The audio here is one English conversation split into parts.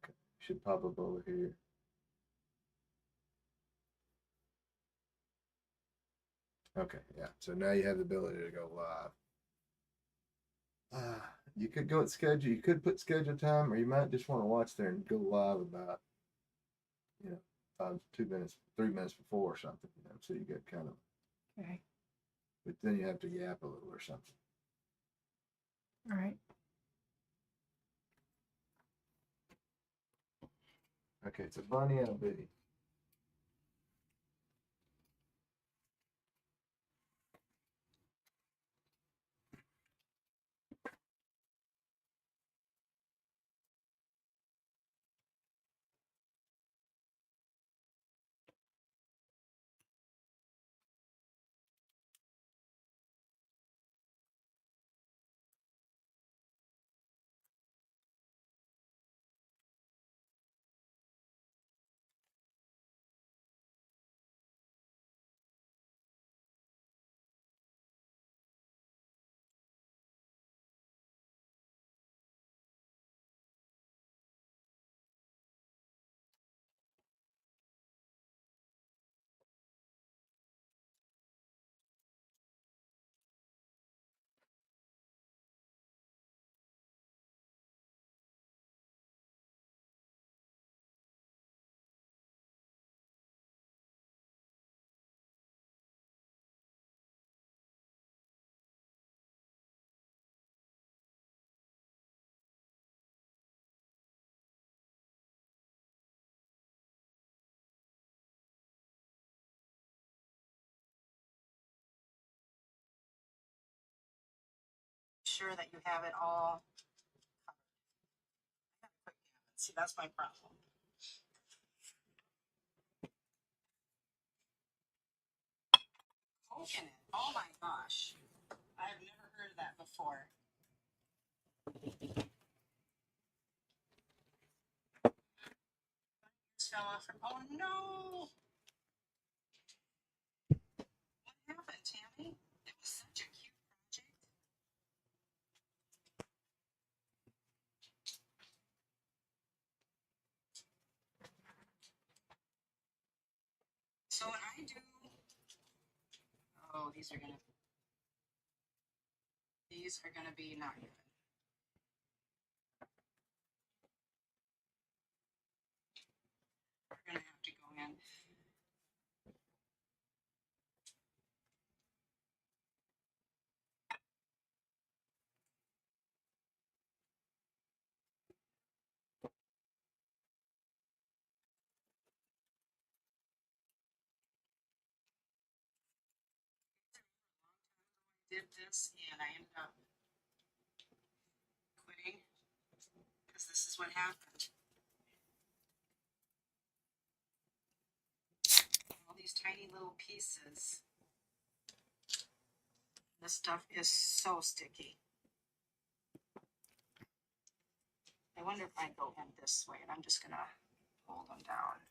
Okay, should pop up over here. Okay, yeah. So now you have the ability to go live. You could go at schedule. You could put schedule time, or you might just want to watch there and go live about, you know, 2 minutes, 3 minutes before or something. You know, so you get kind of. Okay. But then you have to yap a little or something. All right. Okay, it's a bunny and a bee. Sure that you have it all covered. See, that's my problem. Coconut. Oh my gosh. I've never heard of that before. Fell off. Oh no. What happened, Tammy? It was such a cute project. So when I do, oh, these are gonna be not good. We're gonna have to go in. Did this and I ended up quitting because this is what happened. All these tiny little pieces. This stuff is so sticky. I wonder if I go in this way, and I'm just gonna hold them down.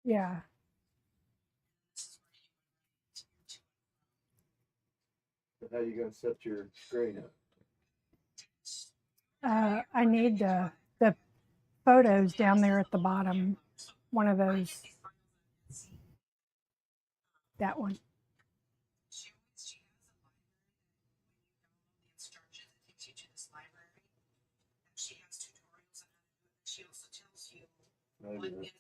Yeah. But how you gonna set your screen up? I need the photos down there at the bottom. One of those. That one. Maybe that-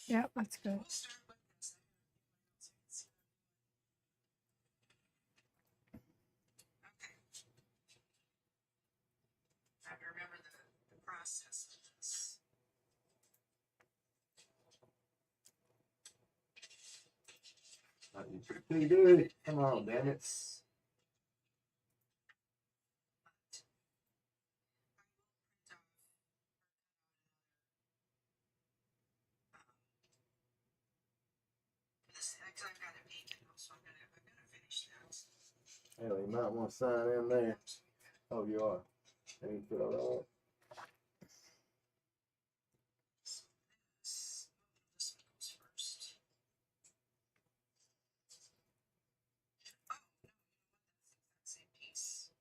Yeah, that's good. I have to remember the process of this. not YouTube TV. Come on, damn it. Because I've got to make it, so I'm gonna finish that. Hell, you might want to sign in there. Oh, you are. AmyFerrellArt. This one goes first. Oh, no, that's the exact same piece.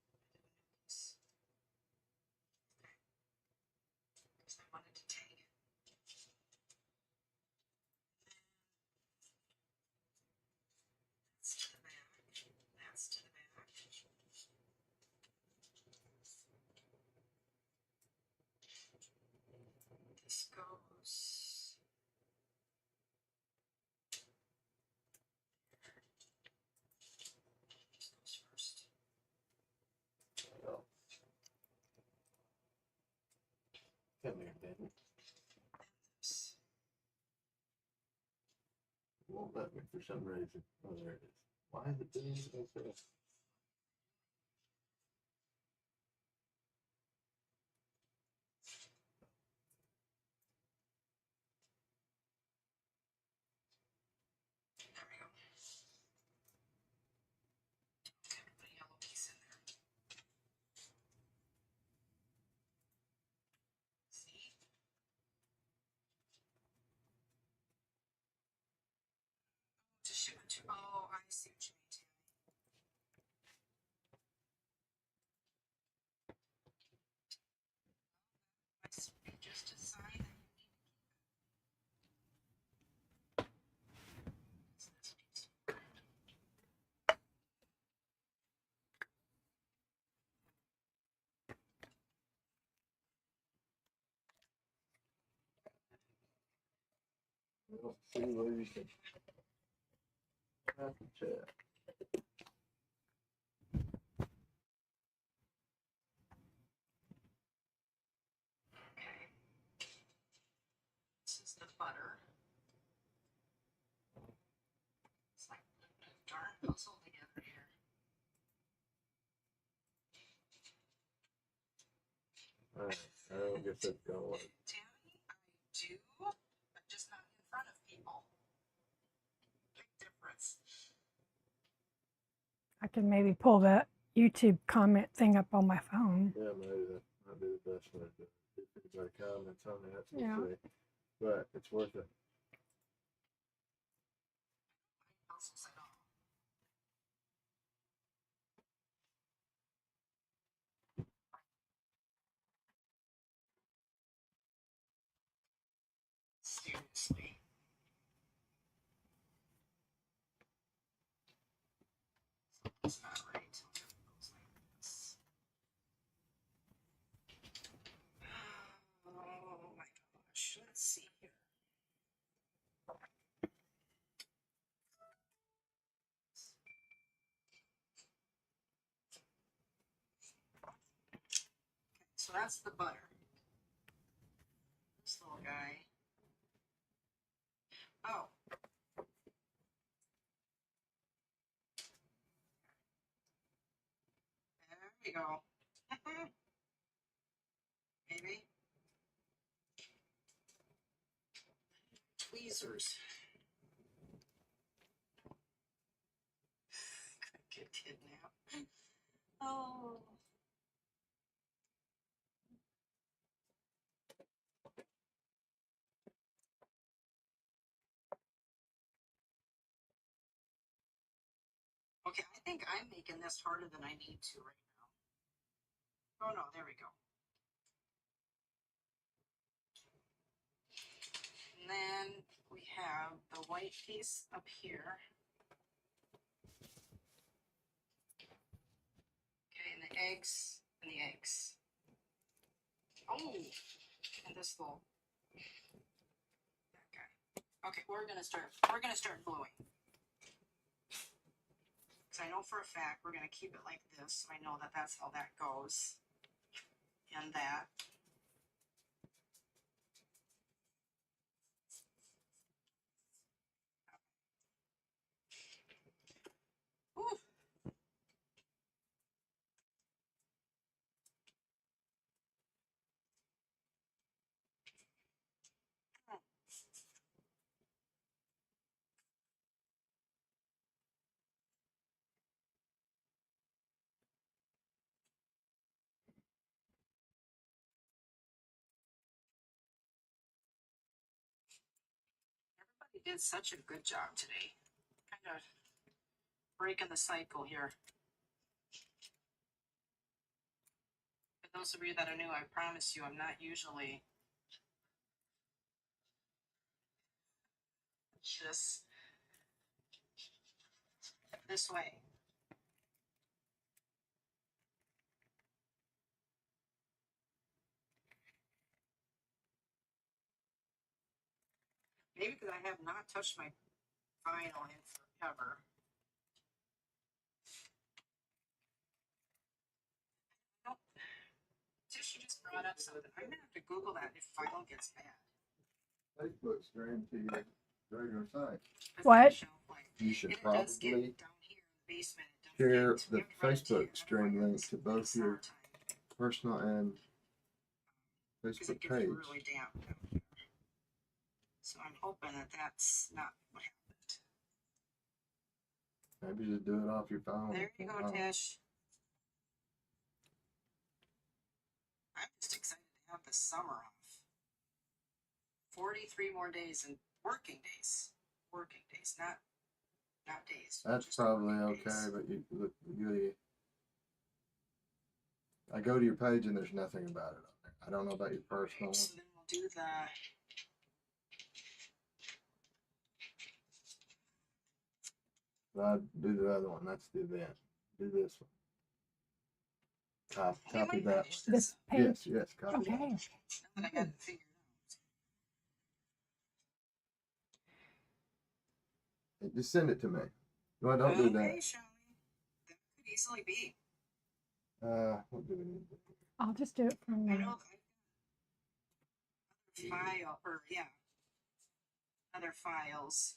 Because I wanted to tag it. That's to the back. That's to the back. This goes. This goes first. Well, come here, damn it. This. It won't let me for some reason. Oh, there it is. Why is it doing it like this? There we go. Okay, put a yellow piece in there. See? To show it to. Oh, I see what you mean, Tammy. I just decide that you need to keep this piece. Well, see what you can. Have to check. Okay. This is the butter. It's like a darn puzzle together here. Alright, I don't guess that's gonna work. Tammy, I do, but just not in front of people. Big difference. I can maybe pull the YouTube comment thing up on my phone. Yeah, maybe that might be the best way to do it. If anybody comments on that, Yeah. we'll see. But it's worth it. Puzzles at all. Seriously. Something's not right. It goes like this. Oh my gosh. Let's see here. So that's the butter. This little guy. Oh. There we go. Maybe. Tweezers. Could get kidnapped. Oh. Okay, I think I'm making this harder than I need to right now. Oh no, there we go. And then we have the white piece up here. Okay, and the eggs and the eggs. Oh, and this little. Okay. Okay, we're gonna start gluing. Because I know for a fact we're gonna keep it like this. So I know that that's how that goes. And that. Ooh. Everybody did such a good job today. Kind of breaking the cycle here. For those of you that are new, I promise you I'm not usually just this way. Maybe because I have not touched my vinyl in forever. Nope. Tish, you just brought up something. I'm gonna have to Google that if vinyl gets bad. Facebook stream to your regular site. What? You should It does get probably down here in the basement. It does share get- the you have to run it to Facebook your stream network link to in both your summertime, personal and because Facebook it gets page. really damp down here. So I'm hoping that that's not what happened. Maybe just do it off your phone. There you go, Tish. I'm just excited to have the summer off. 43 more days and working days. Working days, not days. That's just probably working okay, days. but you I go to your page and there's nothing about it on there. I don't know about your personal Okay, so one. then we'll do the. But I'd do the other one. That's the event. Do this one. We Copy might that. finish This this. page? Yes, copy Okay. Now that I got it figured that. Just send it to me. Well, out. don't do Okay, that. shall we? That could easily be. What do we need to do? I'll just do it from I the, know file or yeah, other files.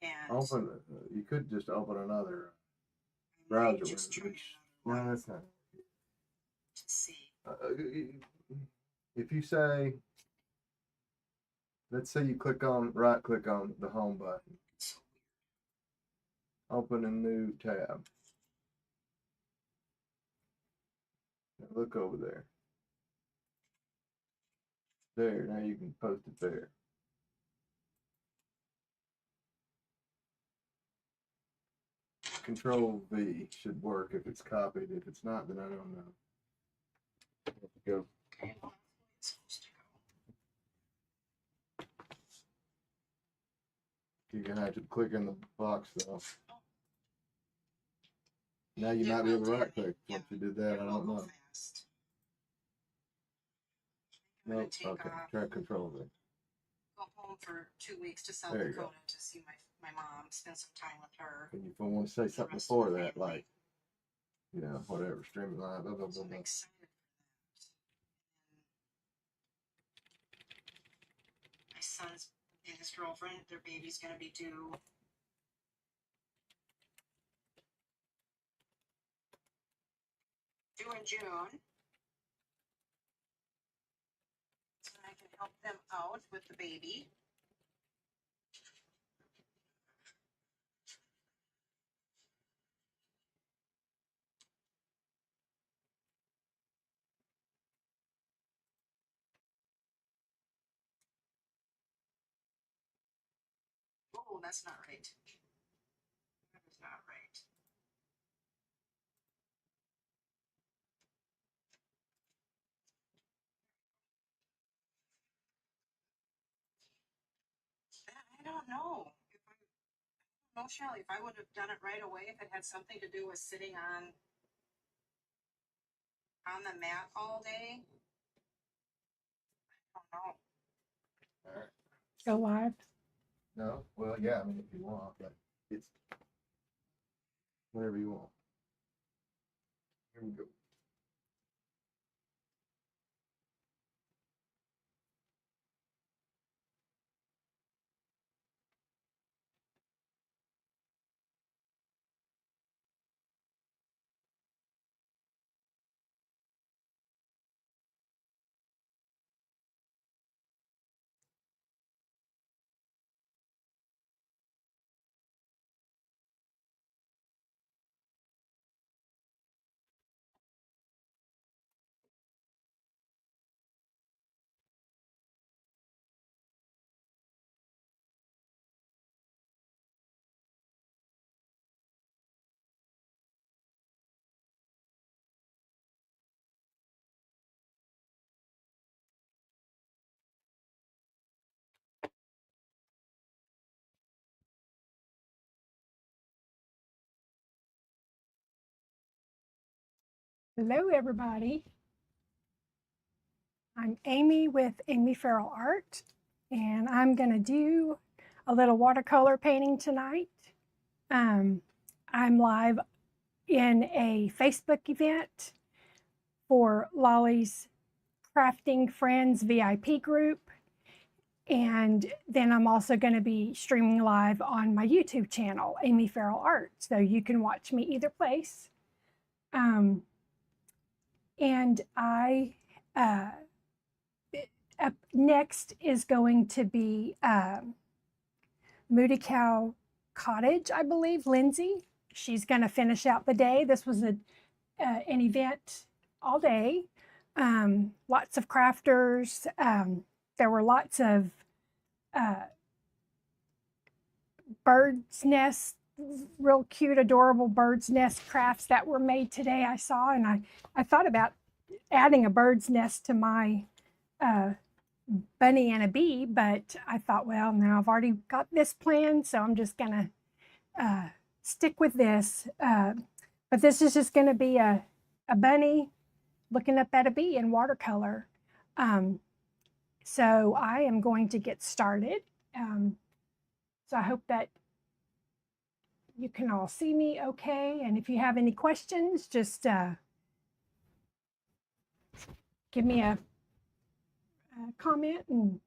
And Open. You could just open another I might browser just try window. another No, one that's not. to see. If you say, let's say you right click on the home button, So open a new tab. Now look over there. There, now you can post it there. Control V should work if it's copied. If it's not, then I don't know. Go. okay, well, that's the way it's supposed to go. You're gonna have to click in the box though. Now you It might be will able to do right it. click Yeah, once you do that. it I will don't go know. fast. I'm gonna Nope. take Okay. off. Try Control V. Go home for 2 weeks to South There you go. Dakota to see my mom, spend some time with her. And if I want to say the something rest of before the that, family. like, you know, whatever, streaming live, blah, blah, So blah, I'm blah. excited for that. And my son's and his girlfriend, their baby's gonna be due in June. So I can help them out with the baby. that's not right. That is not right. I don't know. No, Shelley, if I would have done it right away, if it had something to do with sitting on the mat all day. I don't know. All right. Go live. No, well, yeah, I mean, if you want, but it's whatever you want. Here we go. Hello, everybody. I'm Amy with AmyFerrellArt, and I'm going to do a little watercolor painting tonight. I'm live in a Facebook event for Lolly's Crafting Friends VIP group, and then I'm also going to be streaming live on my YouTube channel, AmyFerrellArt, so you can watch me either place. And up next is going to be Moody Cow Cottage, I believe, Lindsay. She's going to finish out the day. This was an event all day. Lots of crafters. There were lots of bird's nests, real cute, adorable bird's nest crafts that were made today I saw. And I thought about adding a bird's nest to my bunny and a bee, but I thought, well, now I've already got this plan, so I'm just gonna stick with this. But this is just gonna be a bunny looking up at a bee in watercolor. So I am going to get started. So I hope that you can all see me okay, and if you have any questions, just give me a comment, and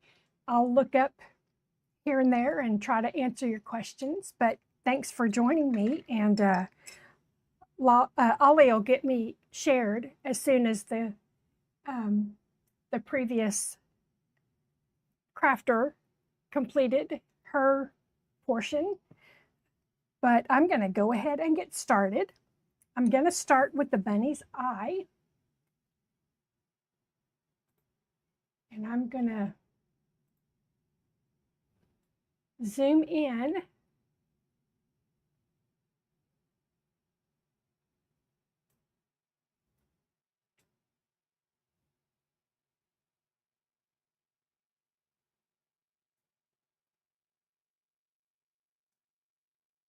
I'll look up here and there and try to answer your questions. But thanks for joining me, and Ollie will get me shared as soon as the previous crafter completed her portion. But I'm going to go ahead and get started. I'm going to start with the bunny's eye. And I'm going to zoom in.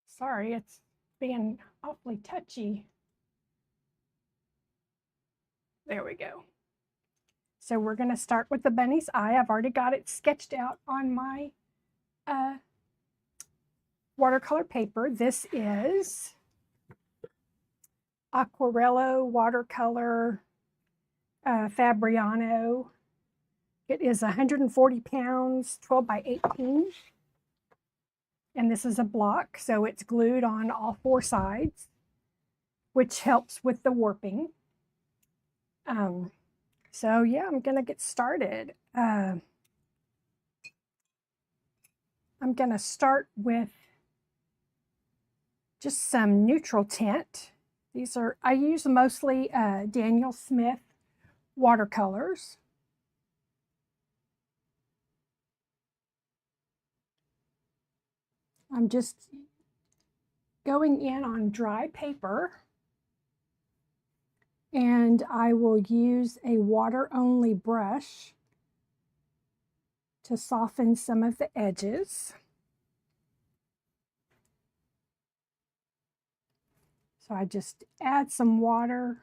Sorry, it's being awfully touchy. There we go. So we're going to start with the bunny's eye. I've already got it sketched out on my watercolor paper. This is Aquarello watercolor Fabriano. It is 140 pounds, 12 by 18. And this is a block, so it's glued on all four sides, which helps with the warping. So yeah, I'm gonna get started. I'm gonna start with just some neutral tint. These are, I use mostly Daniel Smith watercolors. I'm just going in on dry paper, and I will use a water-only brush to soften some of the edges. So I just add some water.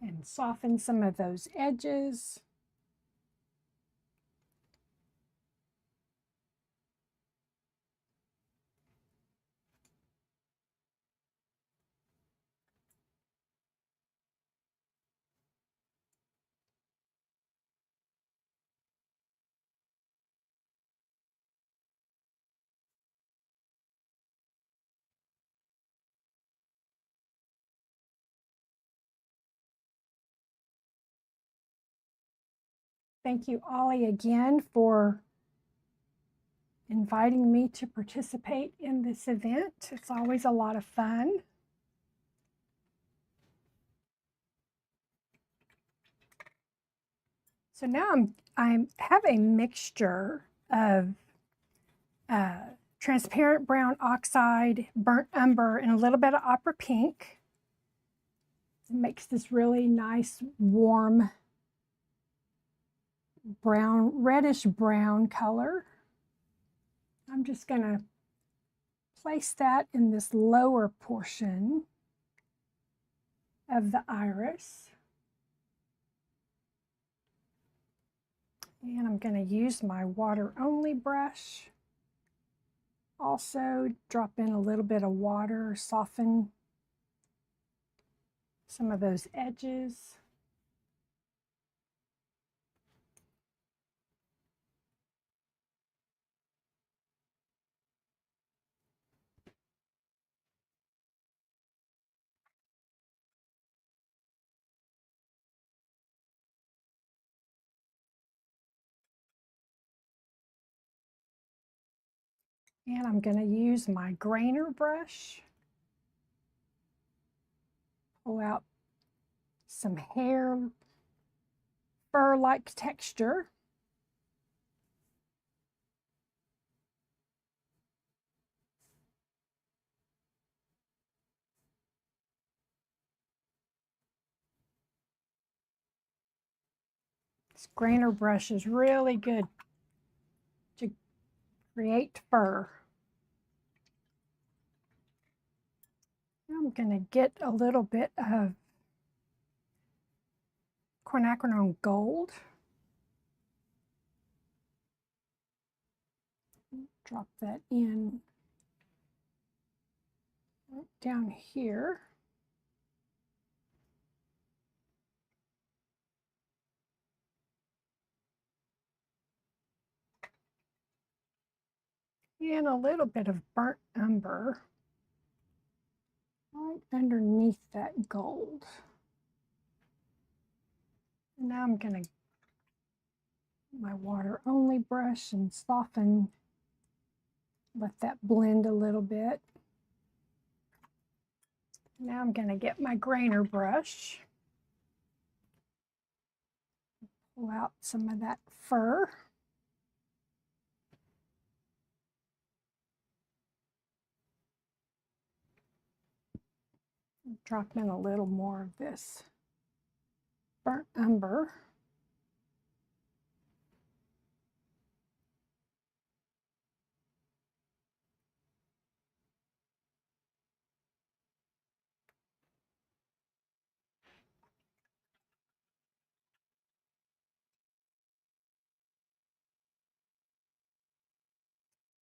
And soften some of those edges. Thank you, Ollie, again for inviting me to participate in this event. It's always a lot of fun. So now I have a mixture of transparent brown oxide, burnt umber, and a little bit of opera pink. It makes this really nice, warm brown, reddish brown color. I'm just going to place that in this lower portion of the iris. And I'm going to use my water-only brush. Also drop in a little bit of water, soften some of those edges. And I'm going to use my grainer brush, pull out some hair, fur-like texture. This grainer brush is really good to create fur. I'm going to get a little bit of quinacridone gold. Drop that in right down here. And a little bit of burnt umber right underneath that gold. And now I'm going to my water-only brush and soften, let that blend a little bit. Now I'm going to get my grainer brush, pull out some of that fur. Drop in a little more of this burnt umber.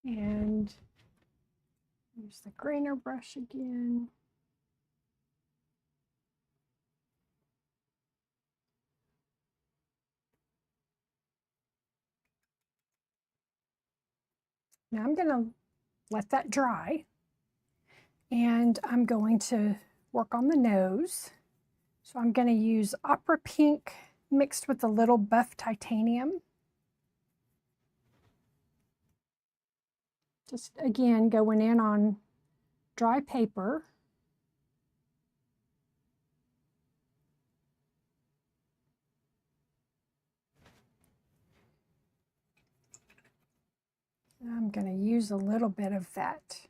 And use the grainer brush again. Now I'm going to let that dry, and I'm going to work on the nose. So I'm going to use opera pink mixed with a little buff titanium. Just again, going in on dry paper. I'm going to use a little bit of that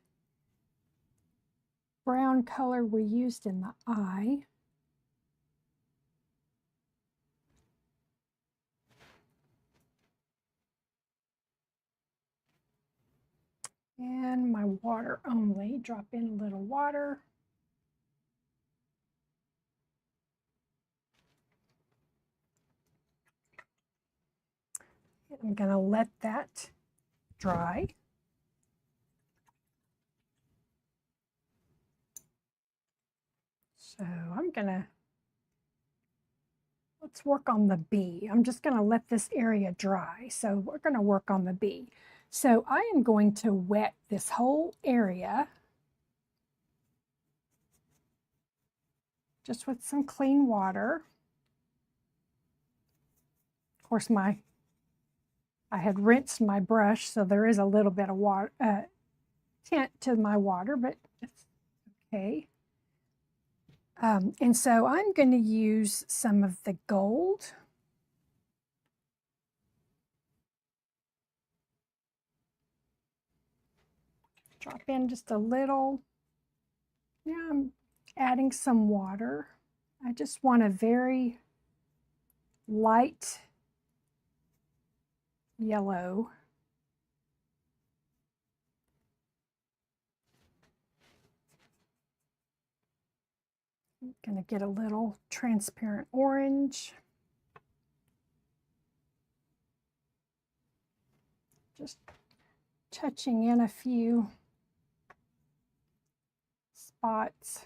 brown color we used in the eye. And my water only, drop in a little water. I'm going to let that dry. So I'm going to, let's work on the bee. I'm just going to let this area dry. So we're going to work on the bee. So I am going to wet this whole area just with some clean water. Of course, I had rinsed my brush, so there is a little bit of water, tint to my water, but it's okay. And so I'm going to use some of the gold. Drop in just a little. Now I'm adding some water. I just want a very light yellow. I'm going to get a little transparent orange. Just touching in a few spots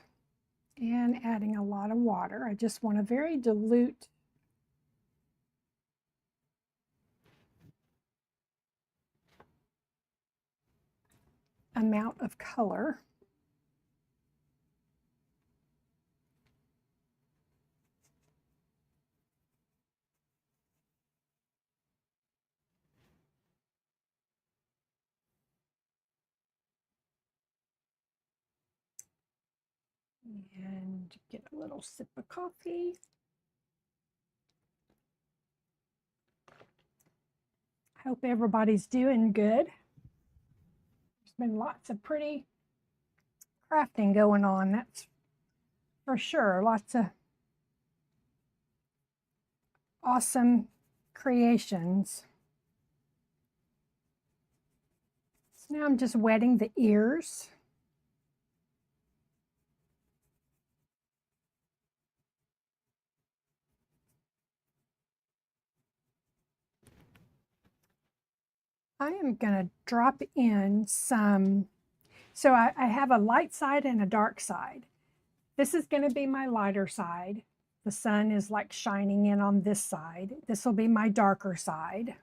and adding a lot of water. I just want a very dilute amount of color. And get a little sip of coffee. Hope everybody's doing good. There's been lots of pretty crafting going on, that's for sure. Lots of awesome creations. So now I'm just wetting the ears. I am going to drop in some, so I have a light side and a dark side. This is going to be my lighter side. The sun is like shining in on this side. This will be my darker side.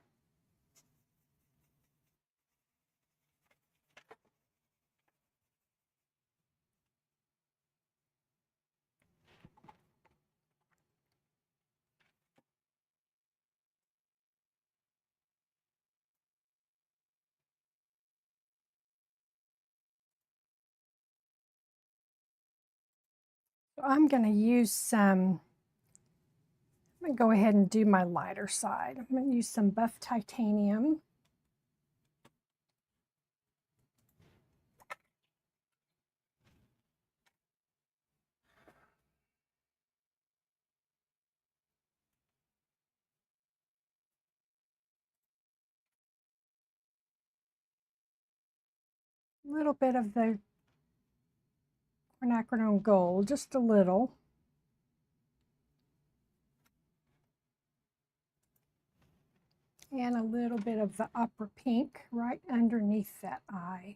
I'm going to use some, I'm going to go ahead and do my lighter side. I'm going to use some buff titanium. A little bit of the quinacridone gold, just a little. And a little bit of the opera pink right underneath that eye.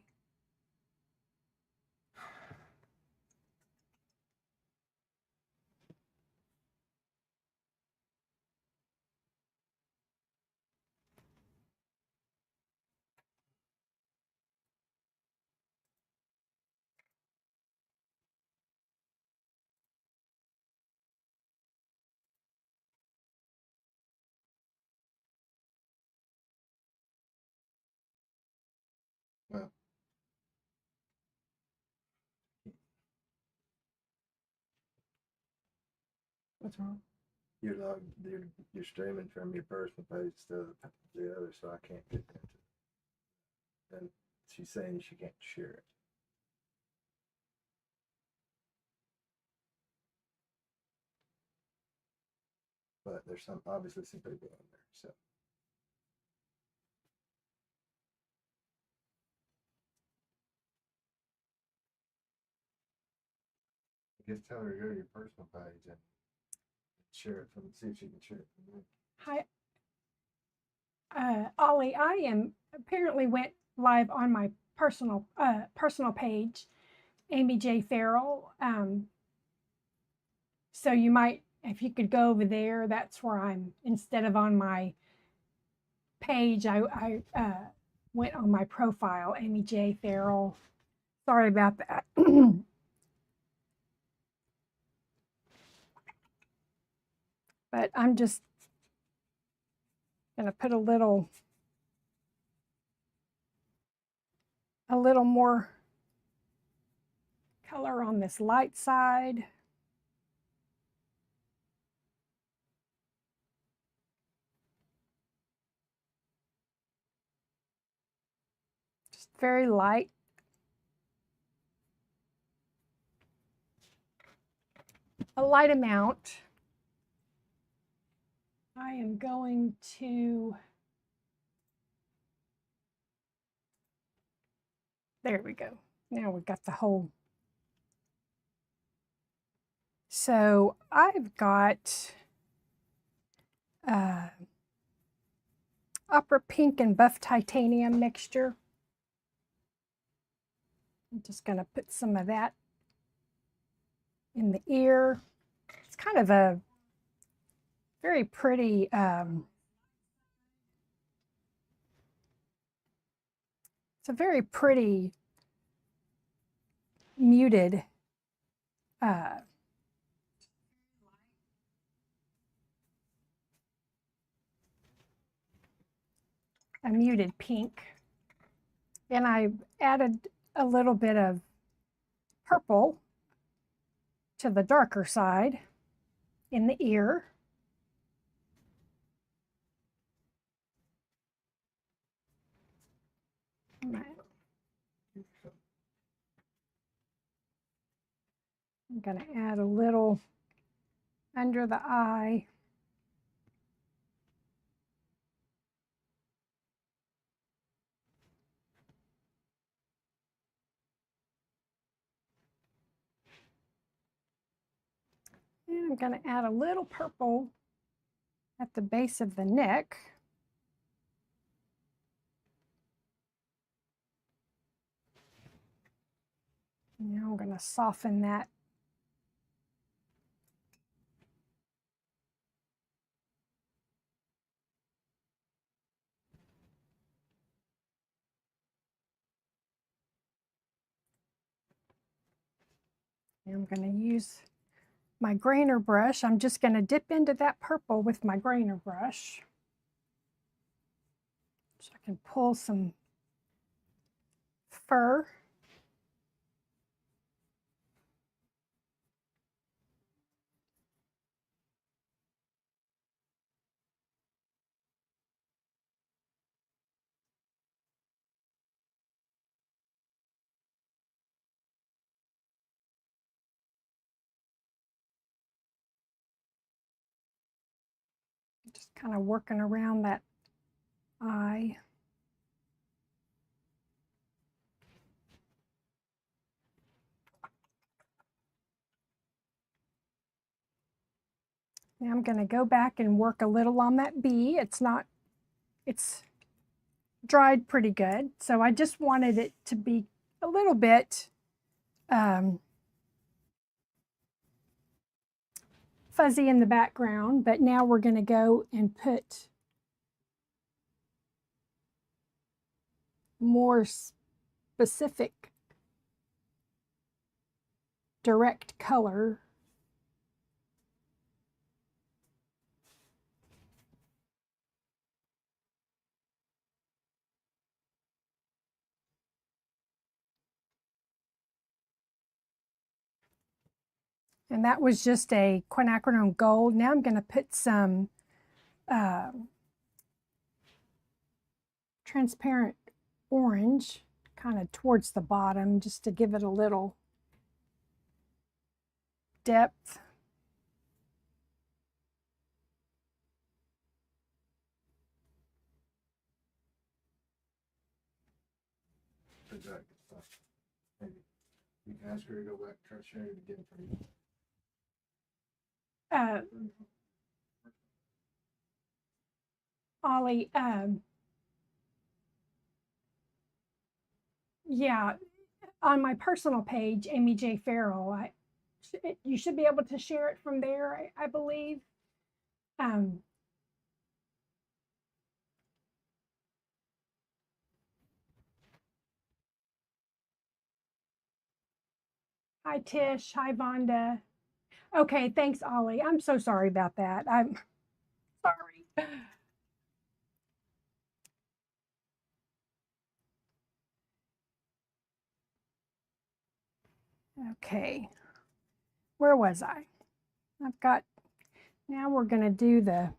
Well, What's wrong? You're streaming from your personal page to the other, so I can't get into it. And she's saying she can't share it. But there's obviously some people on there, so. I guess tell her to go to your personal page and share it see if she can share it from there. Hi, Ollie. I am apparently went live on my personal page, Amy J. Farrell. So you might, if you could go over there, that's where I'm. Instead of on my page, I went on my profile, Amy J. Farrell. Sorry about that. But I'm just going to put a little more color on this light side. Just very light. A light amount. I am going to, there we go. Now we've got the whole. So I've got Opera Pink and Buff Titanium mixture. I'm just going to put some of that in the ear. It's kind of a very pretty it's a very pretty muted a muted pink. And I added a little bit of purple to the darker side in the ear. I'm going to add a little under the eye. And I'm going to add a little purple at the base of the neck. Now I'm going to soften that. And I'm going to use my grainer brush. I'm just going to dip into that purple with my grainer brush. So I can pull some fur. Just kind of working around that eye. Now I'm going to go back and work a little on that bee. It's dried pretty good. So I just wanted it to be a little bit fuzzy in the background, but now we're going to go and put more specific direct color. And that was just a quinacridone gold. Now I'm going to put some transparent orange kind of towards the bottom just to give it a little depth. Exactly. Maybe you can ask her to go back and try to share it again for you. Ollie, yeah, on my personal page, Amy J. Farrell, you should be able to share it from there, I believe. Hi, Tish. Hi, Vonda. Okay, thanks, Ollie. I'm so sorry about that. I'm sorry. Okay, where was I? I've got, now we're going to do the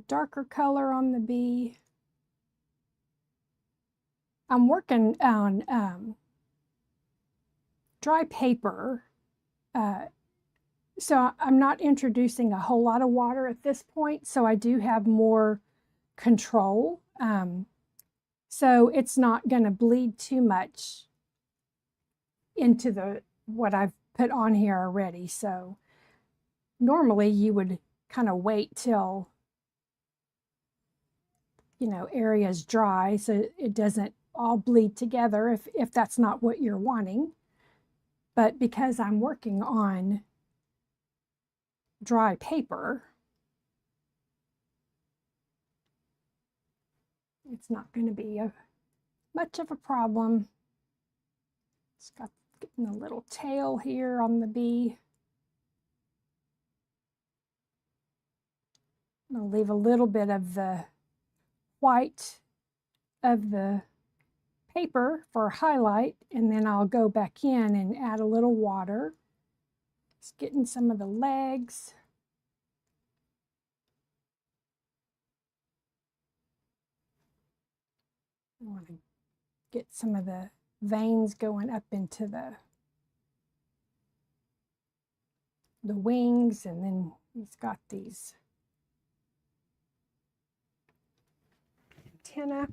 darker color on the bee. I'm working on dry paper, so I'm not introducing a whole lot of water at this point, so I do have more control. So it's not going to bleed too much into what I've put on here already. So normally you would kind of wait till, you know, area's dry so it doesn't all bleed together if that's not what you're wanting. But because I'm working on dry paper, it's not going to be much of a problem. It's got getting a little tail here on the bee. I'm going to leave a little bit of the white of the paper for highlight, and then I'll go back in and add a little water. Just getting some of the legs. I want to get some of the veins going up into the wings, and then he's got these antenna.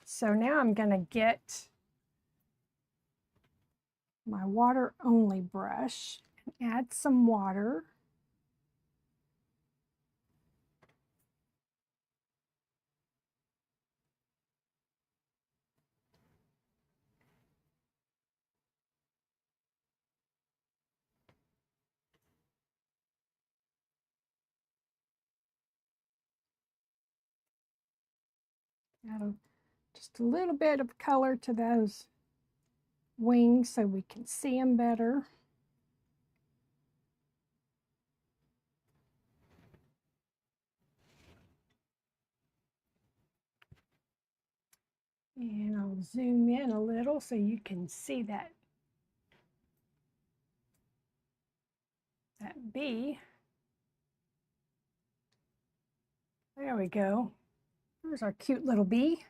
So now I'm going to get my water only brush and add some water. Add just a little bit of color to those wings so we can see them better. And I'll zoom in a little so you can see that bee. There we go. There's our cute little bee.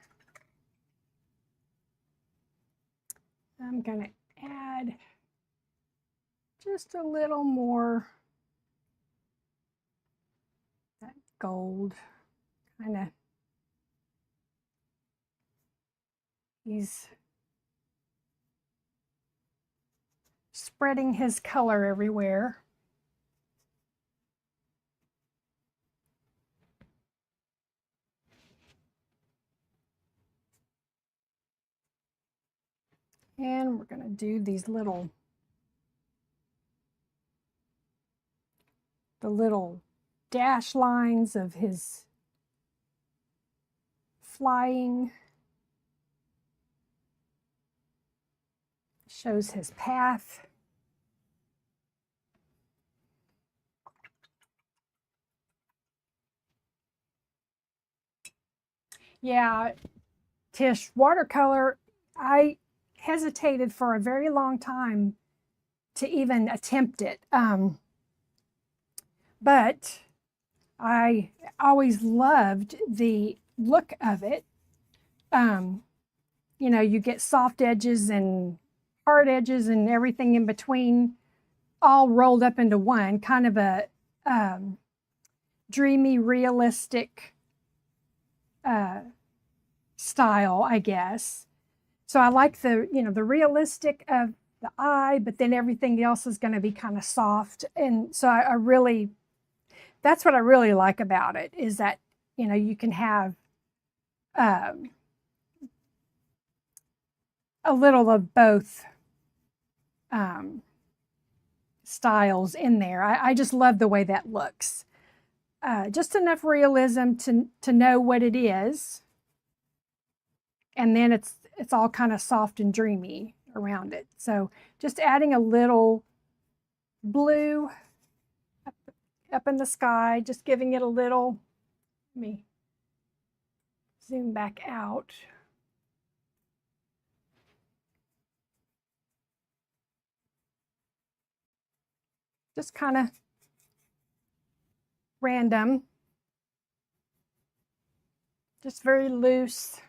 I'm going to add just a little more that gold, kind of. He's spreading his color everywhere. And we're going to do these the little dash lines of his flying. Shows his path. Yeah, Tish, watercolor, I hesitated for a very long time to even attempt it. But I always loved the look of it. You know, you get soft edges and hard edges and everything in between, all rolled up into one, kind of a dreamy, realistic style, I guess. So I like the, you know, the realistic of the eye, but then everything else is going to be kind of soft. And so I really, that's what I really like about it, is that, you know, you can have a little of both styles in there. I just love the way that looks. Just enough realism to know what it is, and then it's all kind of soft and dreamy around it. So just adding a little blue up in the sky, just giving it a little, let me zoom back out. Just kind of random, just very loose.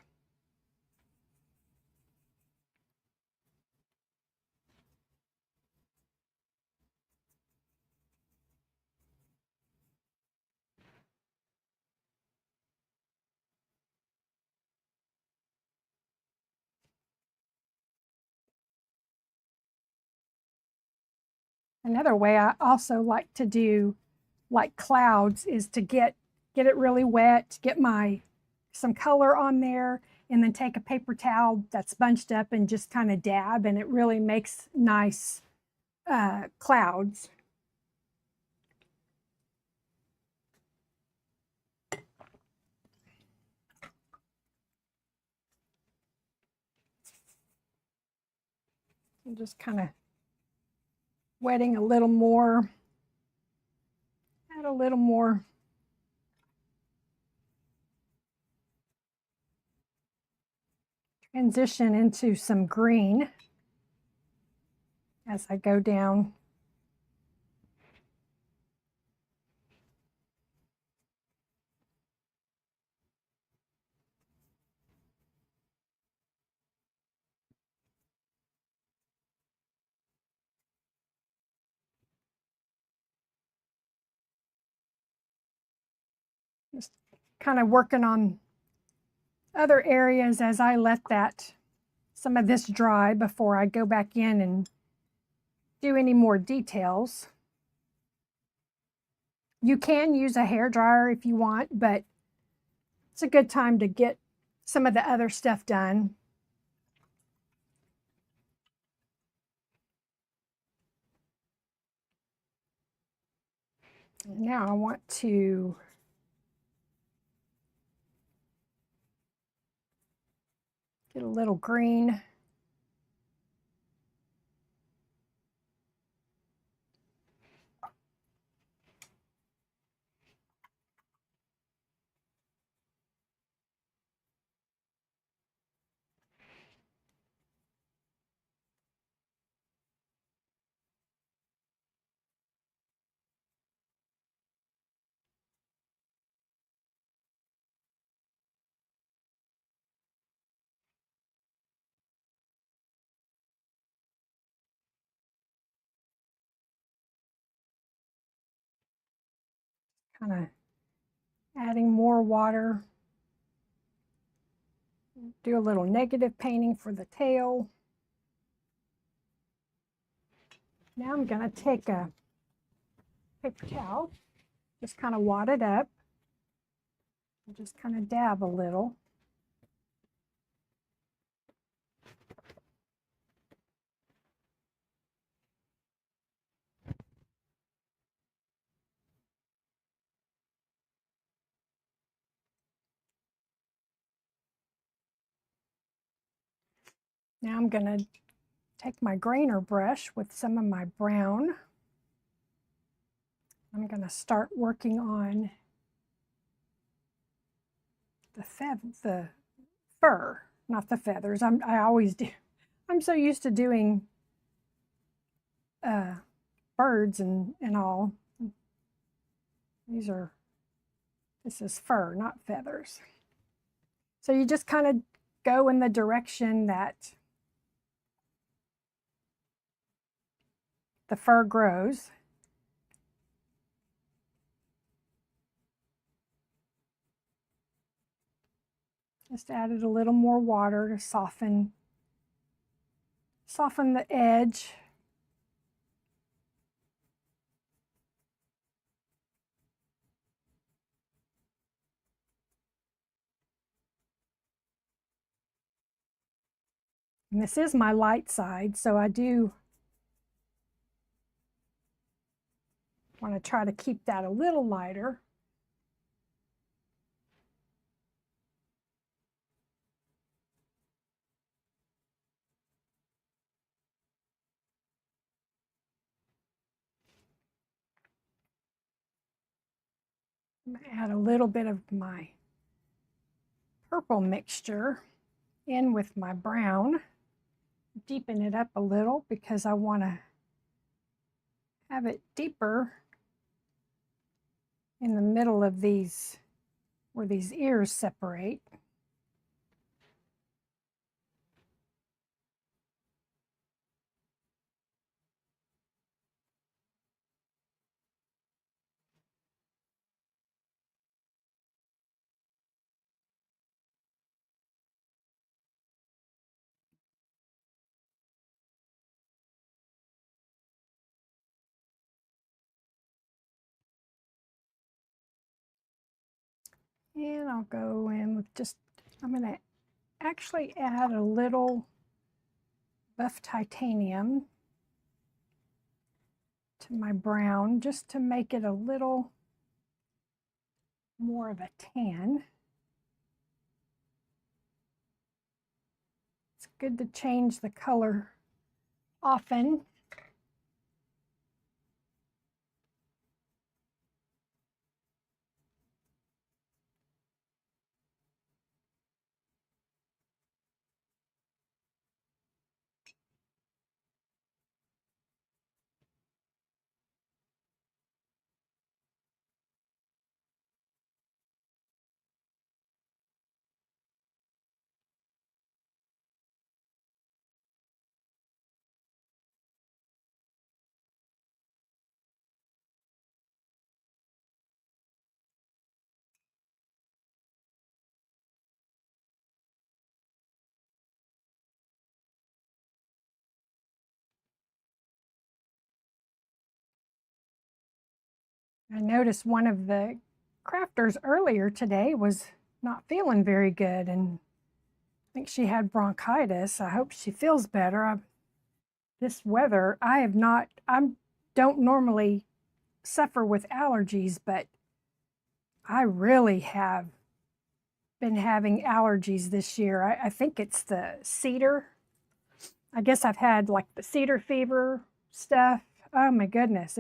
Another way I also like to do like clouds is to get it really wet, get some color on there, and then take a paper towel that's bunched up and just kind of dab, and it really makes nice clouds. I'm just kind of wetting a little more, add a little more transition into some green as I go down. Just kind of working on other areas as I let some of this dry before I go back in and do any more details. You can use a hair dryer if you want, but it's a good time to get some of the other stuff done. Now I want to get a little green. Kind of adding more water. Do a little negative painting for the tail. Now I'm going to take a paper towel, just kind of wad it up, and just kind of dab a little. Now I'm going to take my grainer brush with some of my brown. I'm going to start working on the fur, not the feathers. I always do. I'm so used to doing birds and all. This is fur, not feathers. So you just kind of go in the direction that the fur grows. Just added a little more water to soften the edge. And this is my light side, so I do want to try to keep that a little lighter. I'm going to add a little bit of my purple mixture in with my brown, deepen it up a little because I want to have it deeper in the middle of these, where these ears separate. And I'll go in with I'm going to actually add a little buff titanium to my brown just to make it a little more of a tan. It's good to change the color often. I noticed one of the crafters earlier today was not feeling very good, and I think she had bronchitis. I hope she feels better. This weather, I don't normally suffer with allergies, but I really have been having allergies this year. I think it's the cedar. I guess I've had like the cedar fever stuff. Oh my goodness,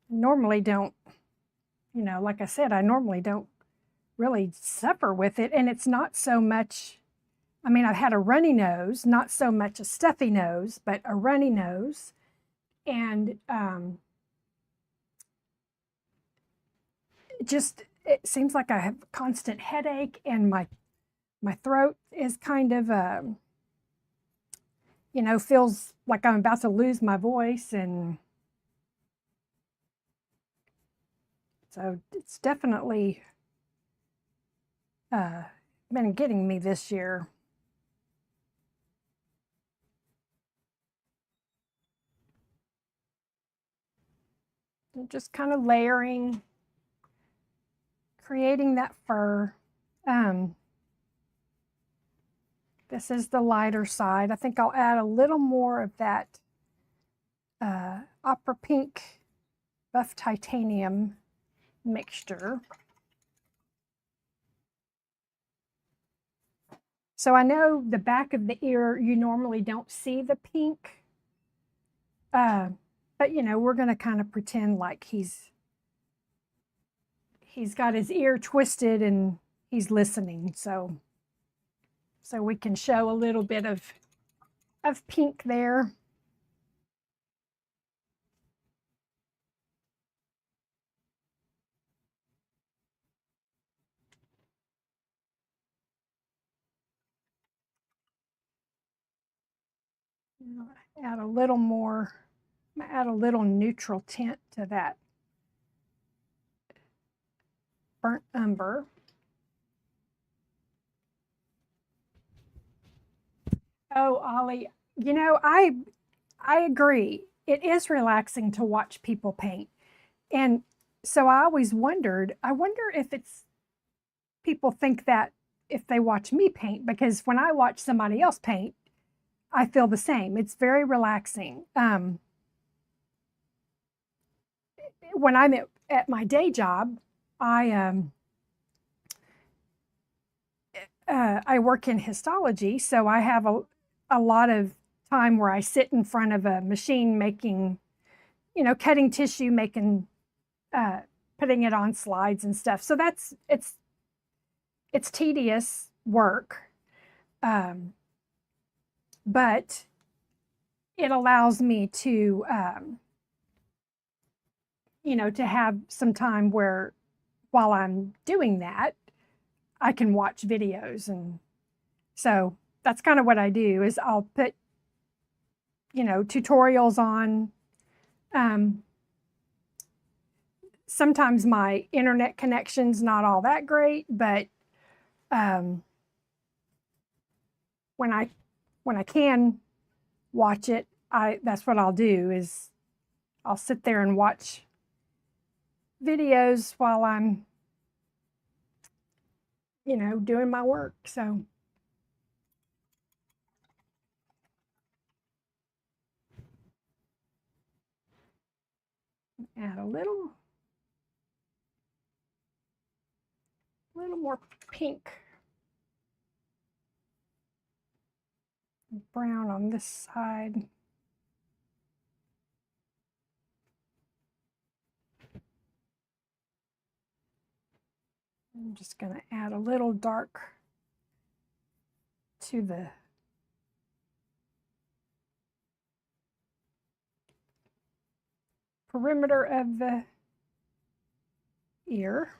normally don't, like I said, I normally don't really suffer with it. And it's not so much, I've had a runny nose, not so much a stuffy nose, but a runny nose. And it seems like I have a constant headache, and my throat is kind of, feels like I'm about to lose my voice. And so it's definitely been getting me this year. Just kind of layering, creating that fur. This is the lighter side. I think I'll add a little more of that opera pink buff titanium mixture. So I know the back of the ear, you normally don't see the pink, but we're going to kind of pretend like he's got his ear twisted and he's listening. So we can show a little bit of pink there. Add a little more, add a little neutral tint to that burnt umber. Oh, Ollie, you know, I agree. It is relaxing to watch people paint. And so I always wondered, I wonder if it's people think that if they watch me paint, because when I watch somebody else paint, I feel the same. It's very relaxing. When I'm at my day job, I work in histology, so I have a lot of time where I sit in front of a machine making, you know, cutting tissue, making, putting it on slides and stuff. So it's tedious work, but it allows me to, you know, to have some time where while I'm doing that, I can watch videos. And so that's kind of what I do is I'll put, you know, tutorials on. Sometimes my internet connection's not all that great, but when I can watch it, that's what I'll do is I'll sit there and watch videos while I'm, you know, doing my work. So add a little more pink brown on this side. I'm just going to add a little dark to the perimeter of the ear.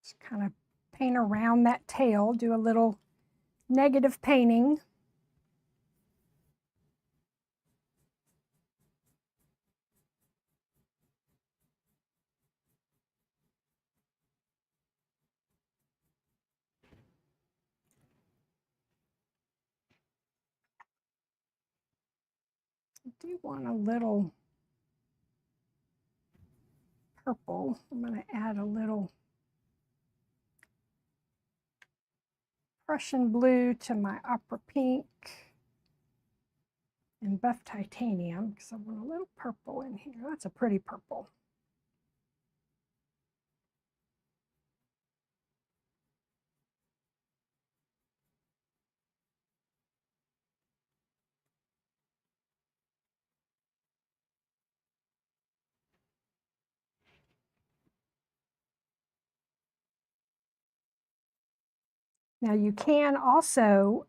Just kind of paint around that tail, do a little negative painting. I do want a little purple. I'm going to add a little Prussian blue to my opera pink and buff titanium because I want a little purple in here. That's a pretty purple. Now you can also,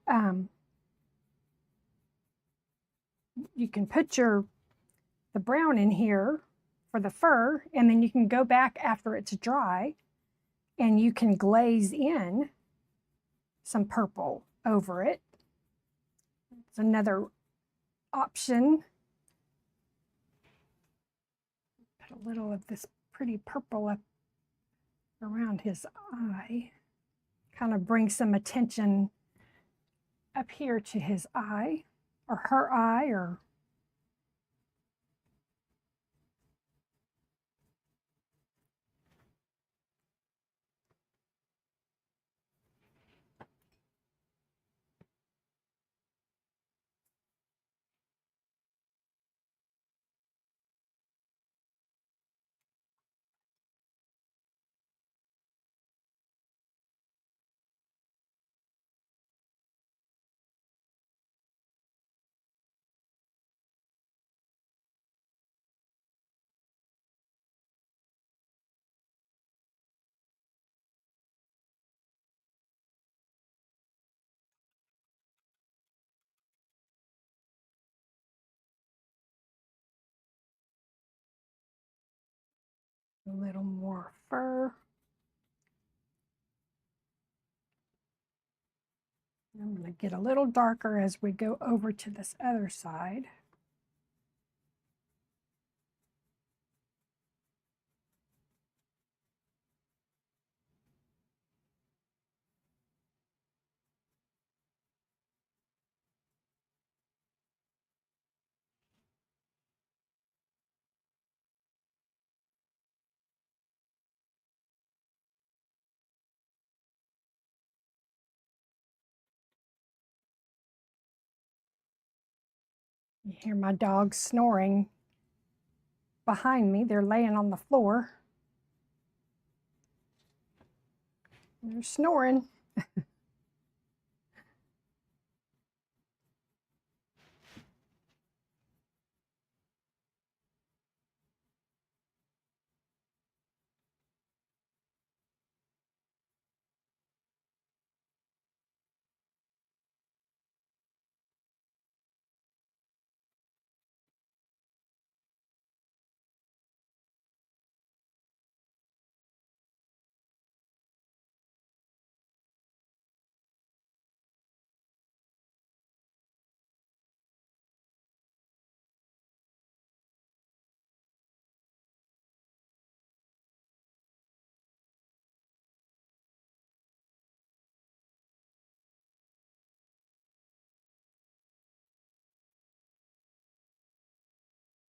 you can put the brown in here for the fur, and then you can go back after it's dry and you can glaze in some purple over it. It's another option. Put a little of this pretty purple up around his eye. Kind of bring some attention up here to his eye or her eye, or a little more fur. I'm going to get a little darker as we go over to this other side. You hear my dogs snoring behind me. They're laying on the floor. They're snoring.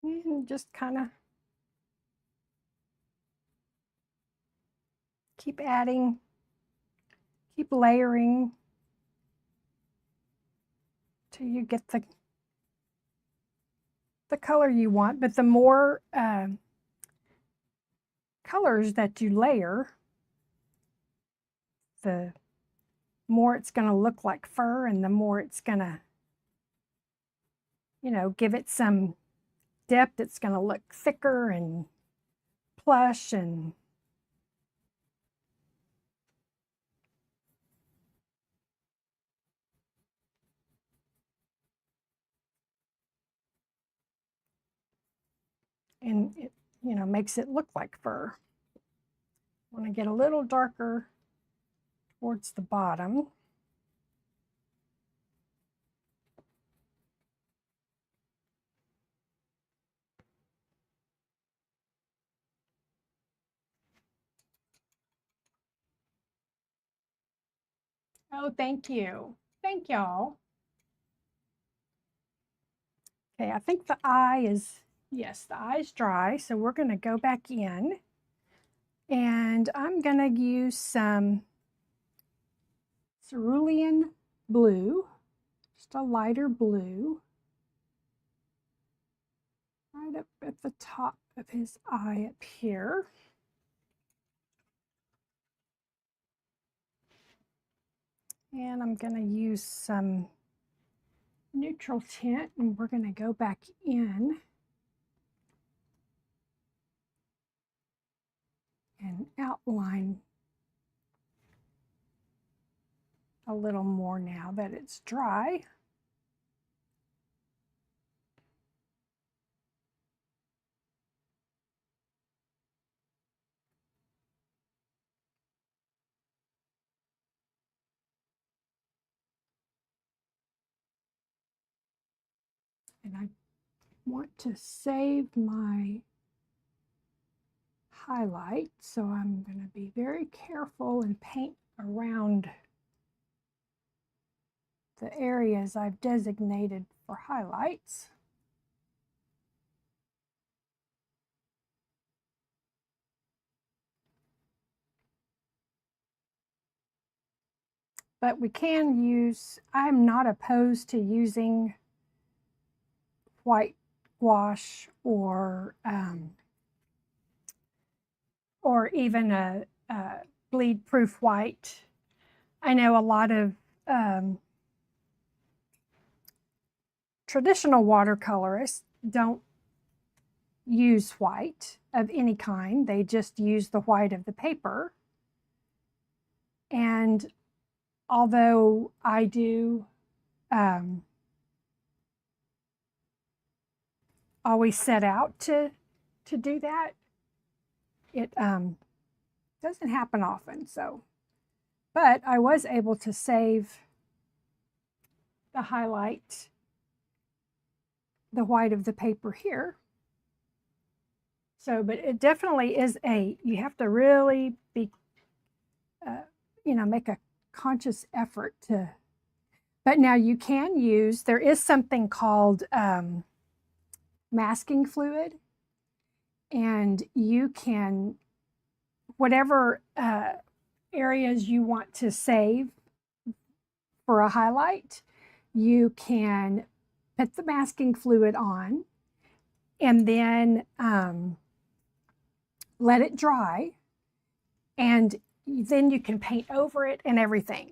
And just kind of keep adding, keep layering till you get the color you want. But the more colors that you layer, the more it's going to look like fur, and the more it's going to, you know, give it some depth. It's going to look thicker and plush and it, you know, makes it look like fur. I want to get a little darker towards the bottom. Oh, thank you. Thank y'all. Okay, I think the eye is, yes, the eye is dry. So we're going to go back in, and I'm going to use some cerulean blue, just a lighter blue, right up at the top of his eye up here. And I'm going to use some neutral tint, and we're going to go back in and outline a little more now that it's dry. And I want to save my highlight, so I'm going to be very careful and paint around the areas I've designated for highlights. But we can use, I'm not opposed to using white gouache or even a bleed proof white. I know a lot of traditional watercolorists don't use white of any kind. They just use the white of the paper. And although I do always set out to do that, it doesn't happen often. So, but I was able to save the highlight, the white of the paper here. So, but it definitely is you have to really be, you know, make a conscious effort to, but now you can use, there is something called masking fluid, and you can, whatever areas you want to save for a highlight, you can put the masking fluid on and then let it dry, and then you can paint over it and everything.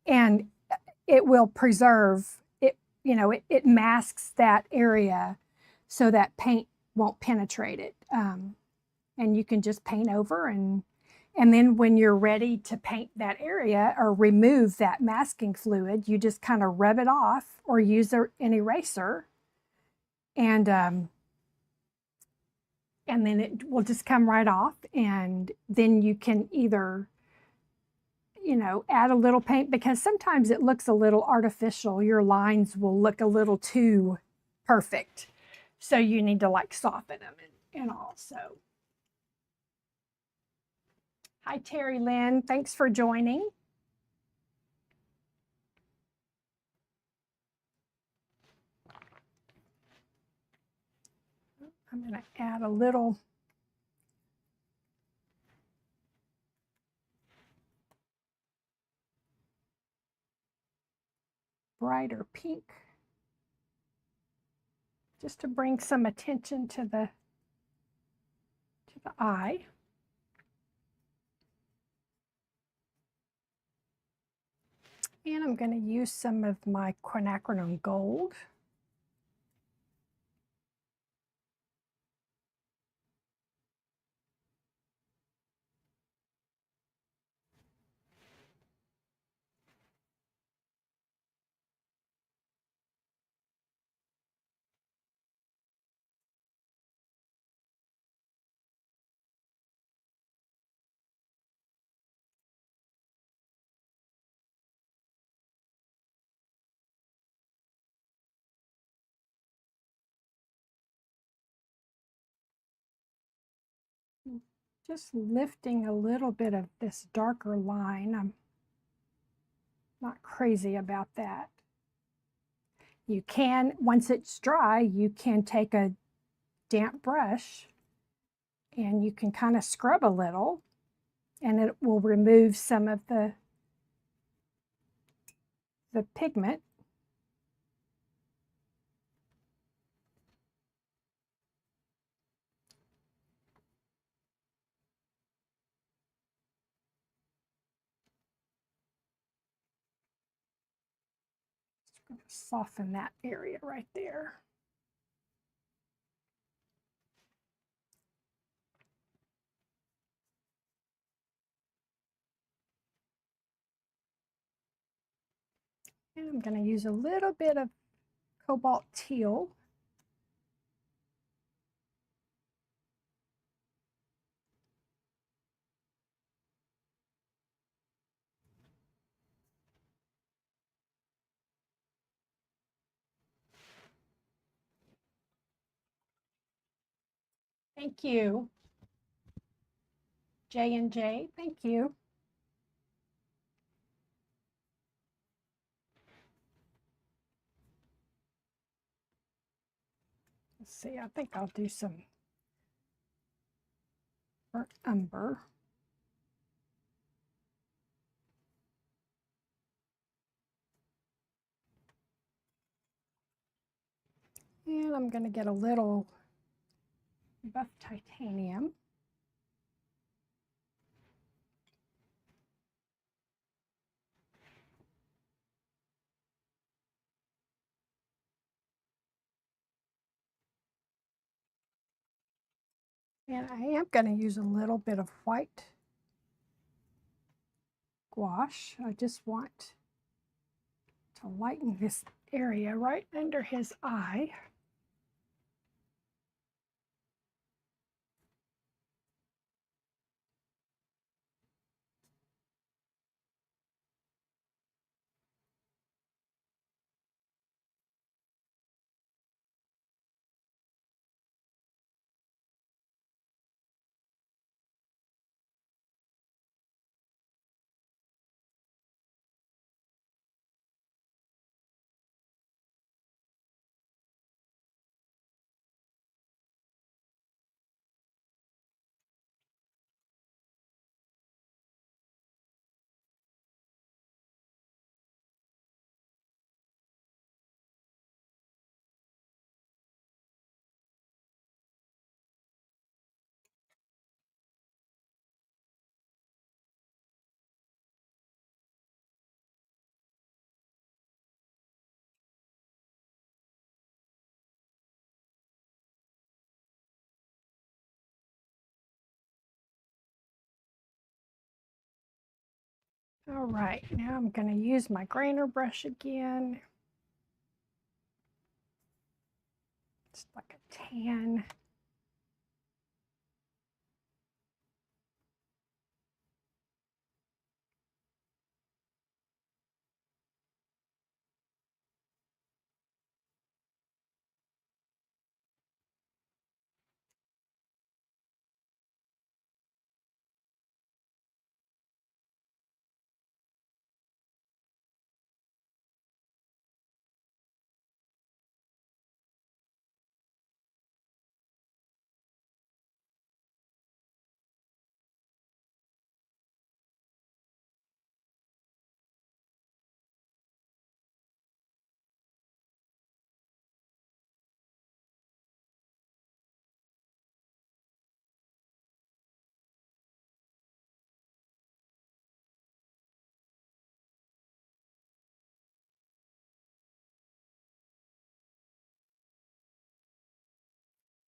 And it will preserve it, you know, it masks that area so that paint won't penetrate it. And you can just paint over, and then when you're ready to paint that area or remove that masking fluid, you just kind of rub it off or use an eraser, and then it will just come right off. And then you can either, you know, add a little paint, because sometimes it looks a little artificial. Your lines will look a little too perfect. So you need to like soften them and all. So, hi, Terry Lynn. Thanks for joining. I'm going to add a little brighter pink, just to bring some attention to the eye. And I'm going to use some of my quinacridone gold. Just lifting a little bit of this darker line. I'm not crazy about that. You can, once it's dry, you can take a damp brush and you can kind of scrub a little, and it will remove some of the pigment. Just going to soften that area right there. And I'm going to use a little bit of cobalt teal. Thank you. J&J, thank you. Let's see, I think I'll do some burnt umber. And I'm going to get a little buff titanium. And I am going to use a little bit of white gouache. I just want to lighten this area right under his eye. All right, now I'm going to use my grainer brush again. It's like a tan.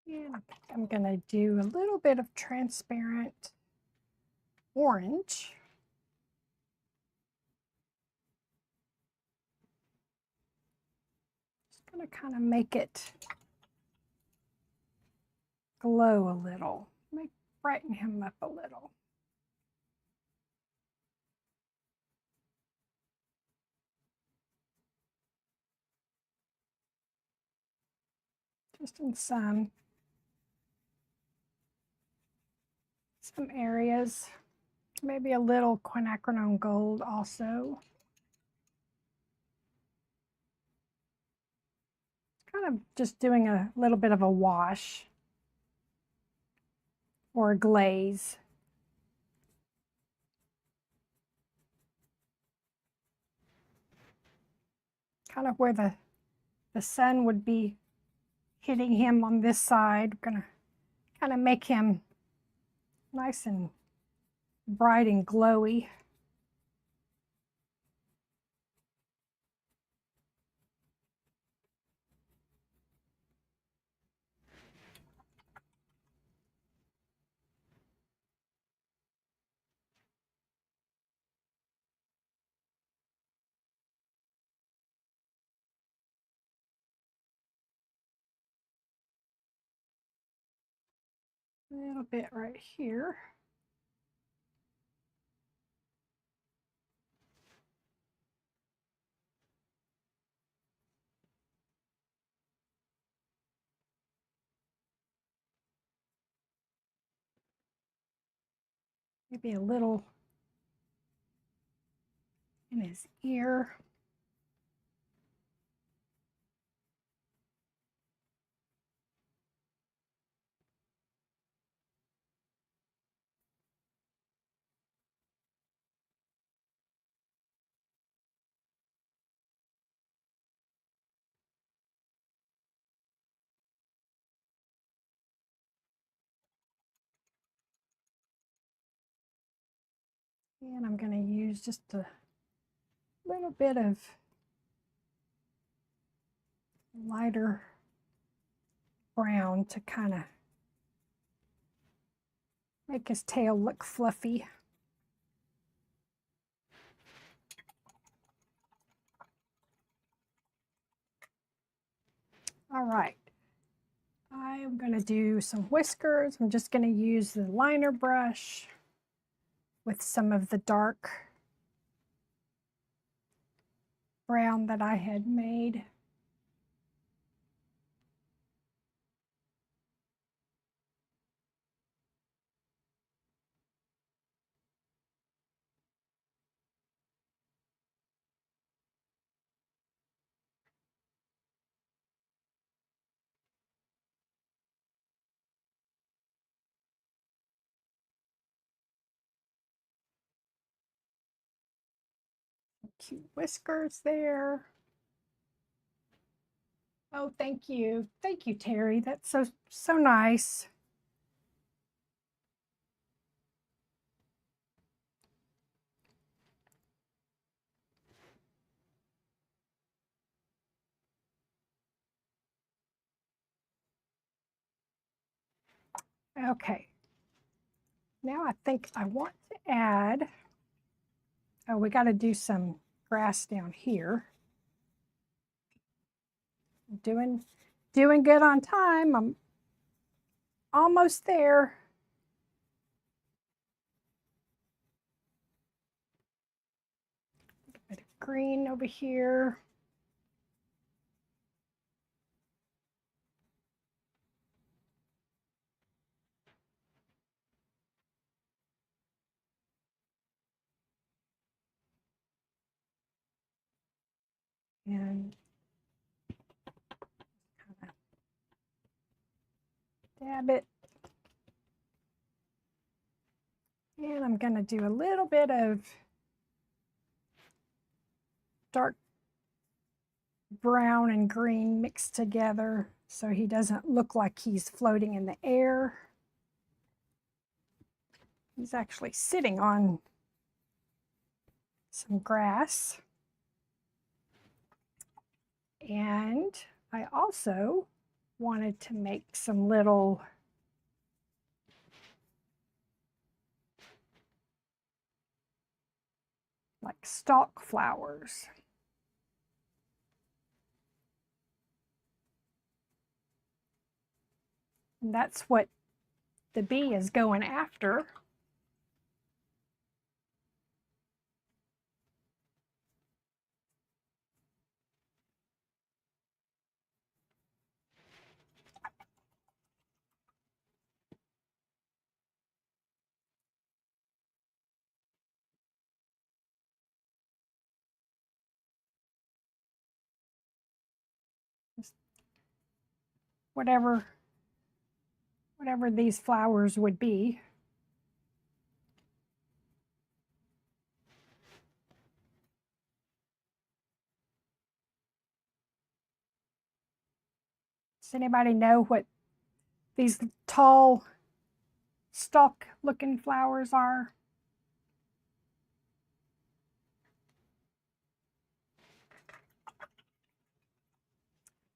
And I'm going to do a little bit of transparent orange. Just going to kind of make it glow a little, brighten him up a little. Just in some areas. Maybe a little quinacridone gold also. Kind of just doing a little bit of a wash or a glaze. Kind of where the sun would be hitting him on this side. I'm gonna kind of make him nice and bright and glowy. A little bit right here. Maybe a little in his ear. And I'm going to use just a little bit of lighter brown to kind of make his tail look fluffy. All right, I am going to do some whiskers. I'm just going to use the liner brush with some of the dark brown that I had made. Cute whiskers there. Oh, thank you. Thank you, Terry. That's so nice. Okay. Now I think I want to add Oh, we got to do some grass down here. Doing good on time. I'm almost there. A bit of green over here. And kind of dab it. And I'm going to do a little bit of dark brown and green mixed together so he doesn't look like he's floating in the air. He's actually sitting on some grass. And I also wanted to make some little like stalk flowers. And that's what the bee is going after. Whatever these flowers would be. Does anybody know what these tall stalk looking flowers are?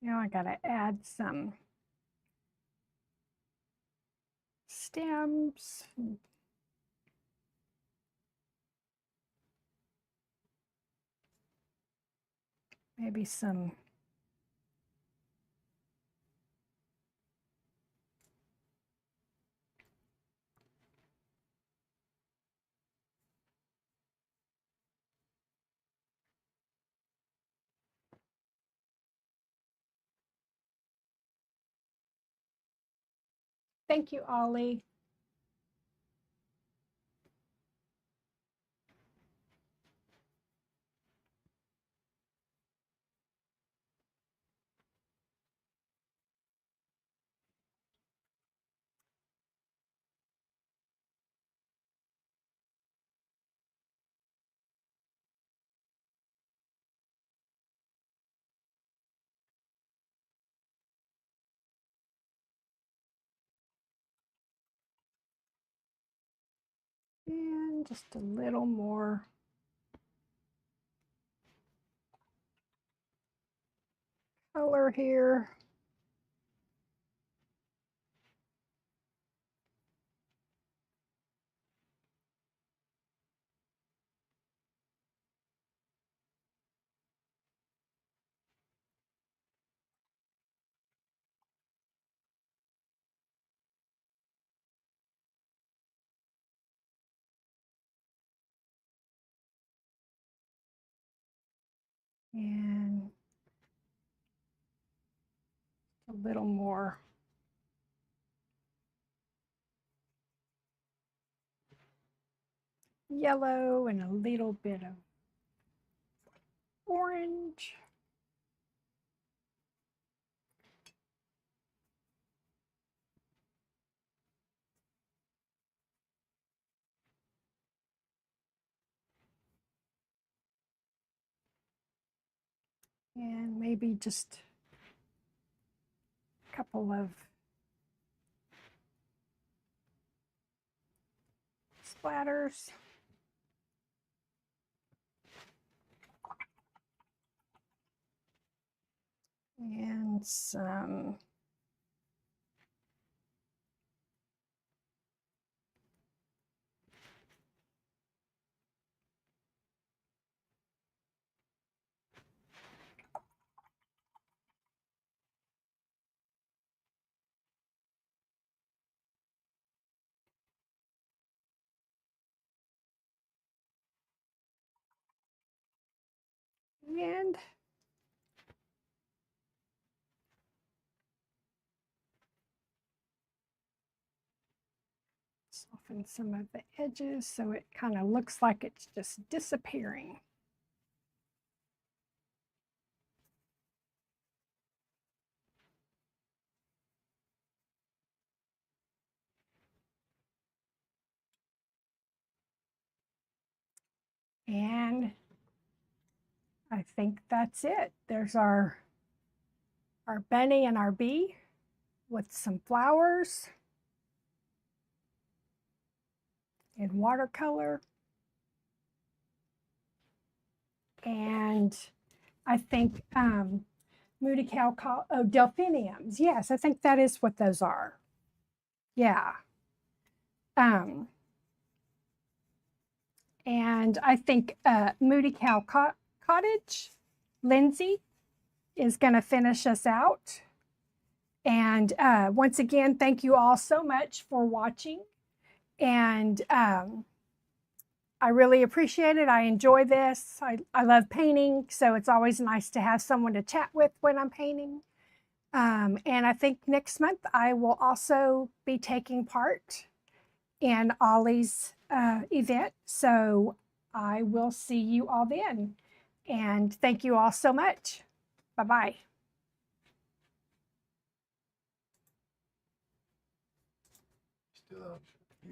Now I gotta add some stems. Maybe some Thank you, Ollie. And just a little more color here. And a little more yellow and a little bit of orange. And maybe just a couple of splatters. And some Soften some of the edges so it kind of looks like it's just disappearing. And I think that's it. There's our bunny and our bee with some flowers in watercolor. And I think Moody Cow, delphiniums. Yes, I think that is what those are. Yeah. And I think Moody Cow Cottage, Lindsay, is going to finish us out. And once again, thank you all so much for watching. And I really appreciate it. I enjoy this. I love painting, so it's always nice to have someone to chat with when I'm painting. And I think next month I will also be taking part in Ollie's event. So I will see you all then. And thank you all so much. Bye-bye. Still